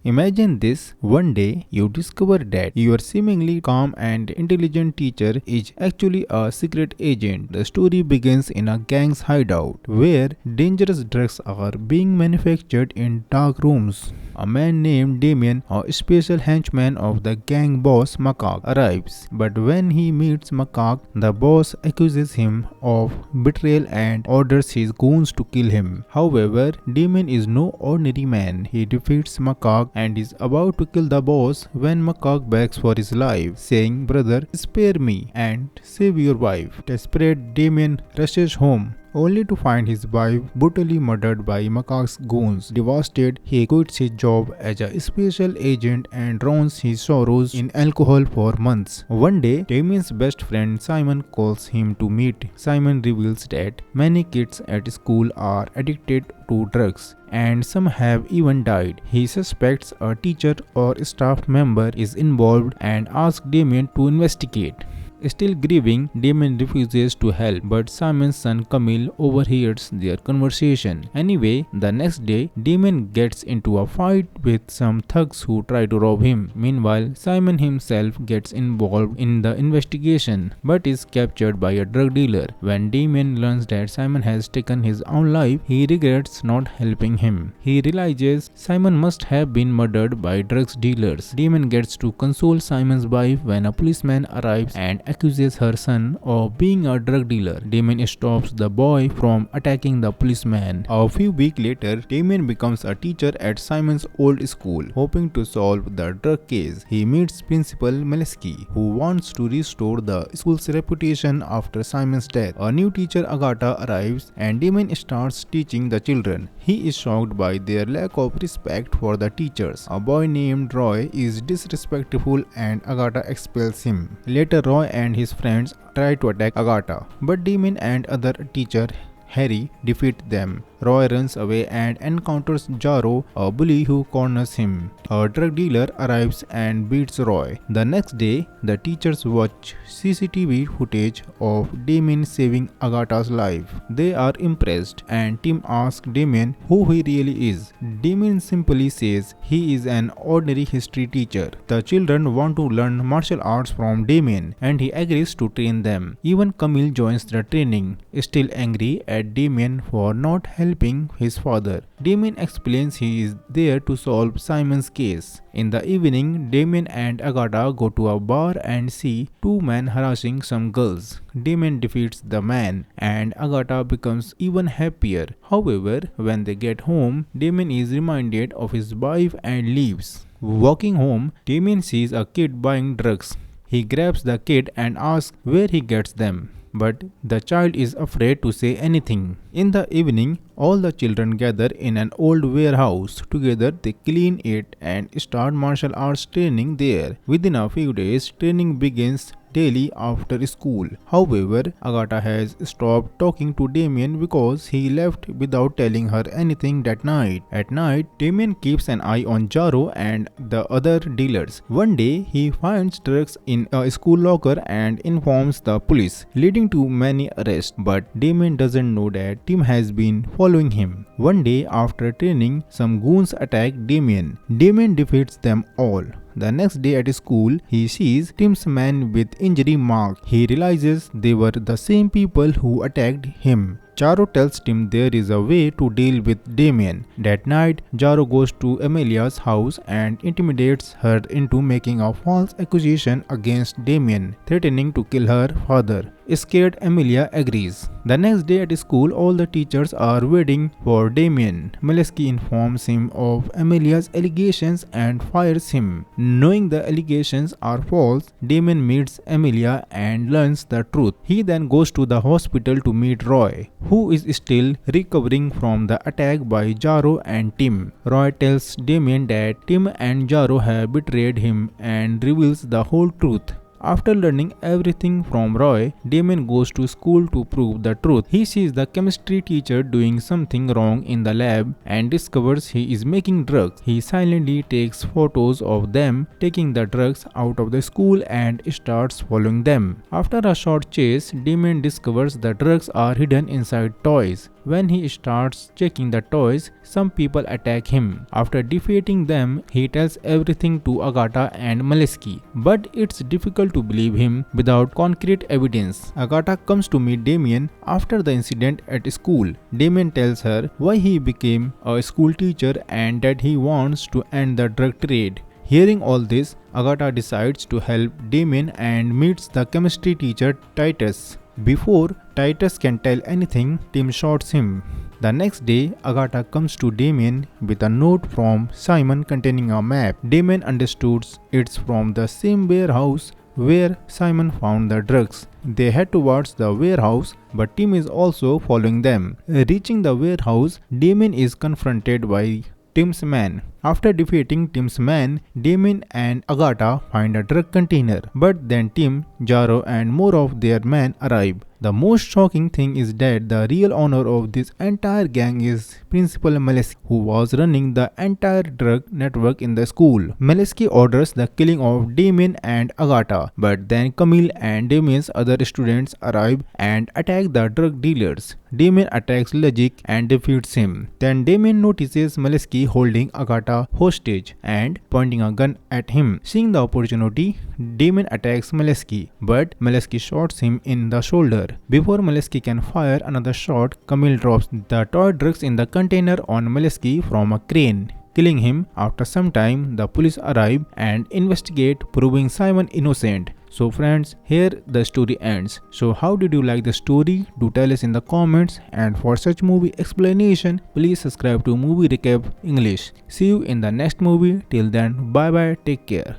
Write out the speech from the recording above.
Imagine this: one day you discover that your seemingly calm and intelligent teacher is actually a secret agent. The story begins in a gang's hideout where dangerous drugs are being manufactured in dark rooms. A man named Damien, a special henchman of the gang boss Macaque, arrives. But when he meets Macaque, the boss accuses him of betrayal and orders his goons to kill him. However, Damien is no ordinary man. He defeats Macaque and is about to kill the boss when Macaque begs for his life, saying, "Brother, spare me and save your wife." Desperate, Damien rushes home, only to find his wife brutally murdered by Macaque's goons. Devastated, he quits his job as a special agent and drowns his sorrows in alcohol for months. One day, Damien's best friend Simon calls him to meet. Simon reveals that many kids at school are addicted to drugs, and some have even died. He suspects a teacher or staff member is involved and asks Damien to investigate. Still grieving, Damien refuses to help, but Simon's son Camille overhears their conversation. Anyway, the next day, Damien gets into a fight with some thugs who try to rob him. Meanwhile, Simon himself gets involved in the investigation, but is captured by a drug dealer. When Damien learns that Simon has taken his own life, he regrets not helping him. He realizes Simon must have been murdered by drugs dealers. Damien gets to console Simon's wife when a policeman arrives and accuses her son of being a drug dealer. Damien stops the boy from attacking the policeman. A few weeks later, Damien becomes a teacher at Simon's old school, hoping to solve the drug case. He meets Principal Meleski, who wants to restore the school's reputation after Simon's death. A new teacher, Agatha, arrives and Damien starts teaching the children. He is shocked by their lack of respect for the teachers. A boy named Roy is disrespectful and Agatha expels him. Later, Roy and his friends try to attack Agatha, but Damien and other teacher Harry defeat them. Roy runs away and encounters Jaro, a bully who corners him. A drug dealer arrives and beats Roy. The next day, the teachers watch CCTV footage of Damien saving Agatha's life. They are impressed and Tim asks Damien who he really is. Damien simply says he is an ordinary history teacher. The children want to learn martial arts from Damien and he agrees to train them. Even Camille joins the training, still angry at Damien for not helping his father. Damien explains he is there to solve Simon's case. In the evening, Damien and Agatha go to a bar and see two men harassing some girls. Damien defeats the man and Agatha becomes even happier. However, when they get home, Damien is reminded of his wife and leaves. Walking home, Damien sees a kid buying drugs. He grabs the kid and asks where he gets them, but the child is afraid to say anything. In the evening, all the children gather in an old warehouse. Together, they clean it and start martial arts training there. Within a few days, training begins daily after school. However, Agatha has stopped talking to Damien because he left without telling her anything that night. At night, Damien keeps an eye on Jaro and the other dealers. One day, he finds drugs in a school locker and informs the police, leading to many arrests. But Damien doesn't know that Tim has been following him. One day, after training, some goons attack Damien. Damien defeats them all. The next day at school, he sees Tim's men with injury marks. He realizes they were the same people who attacked him. Jaro tells Tim there is a way to deal with Damien. That night, Jaro goes to Amelia's house and intimidates her into making a false accusation against Damien, threatening to kill her father. Scared, Amelia agrees. The next day at school, all the teachers are waiting for Damien. Meleski informs him of Amelia's allegations and fires him. Knowing the allegations are false, Damien meets Amelia and learns the truth. He then goes to the hospital to meet Roy, who is still recovering from the attack by Jaro and Tim. Roy tells Damien that Tim and Jaro have betrayed him and reveals the whole truth. After learning everything from Roy, Damien goes to school to prove the truth. He sees the chemistry teacher doing something wrong in the lab and discovers he is making drugs. He silently takes photos of them taking the drugs out of the school and starts following them. After a short chase, Damien discovers the drugs are hidden inside toys. when he starts checking the toys, some people attack him. After defeating them, he tells everything to Agatha and Malesky, but it's difficult to believe him without concrete evidence. Agatha comes to meet Damien after the incident at school. Damien tells her why he became a school teacher and that he wants to end the drug trade. Hearing all this, Agatha decides to help Damien and meets the chemistry teacher Titus. Before Titus can tell anything, Tim shoots him. The next day, Agatha comes to Damien with a note from Simon containing a map. Damien understood it's from the same warehouse where Simon found the drugs. They head towards the warehouse, but Tim is also following them. Reaching the warehouse, Damien is confronted by Tim's man. After defeating Tim's man, Damien and Agatha find a drug container, but then Tim, Jaro and more of their men arrive. The most shocking thing is that the real owner of this entire gang is Principal Malesky, who was running the entire drug network in the school. Malesky orders the killing of Damien and Agatha, but then Camille and Damien's other students arrive and attack the drug dealers. Damien attacks Logic and defeats him. Then Damien notices Malesky holding Agatha hostage and pointing a gun at him. Seeing the opportunity, Damien attacks Malesky, but Malesky shoots him in the shoulder. Before Malesky can fire another shot, Camille drops the toy drugs in the container on Malesky from a crane, killing him. After some time, the police arrive and investigate, proving Simon innocent. So friends, here the story ends. So how did you like the story? Do tell us in the comments, and for such movie explanation, please subscribe to Movie Recap English. See you in the next movie. Till then, bye bye, take care.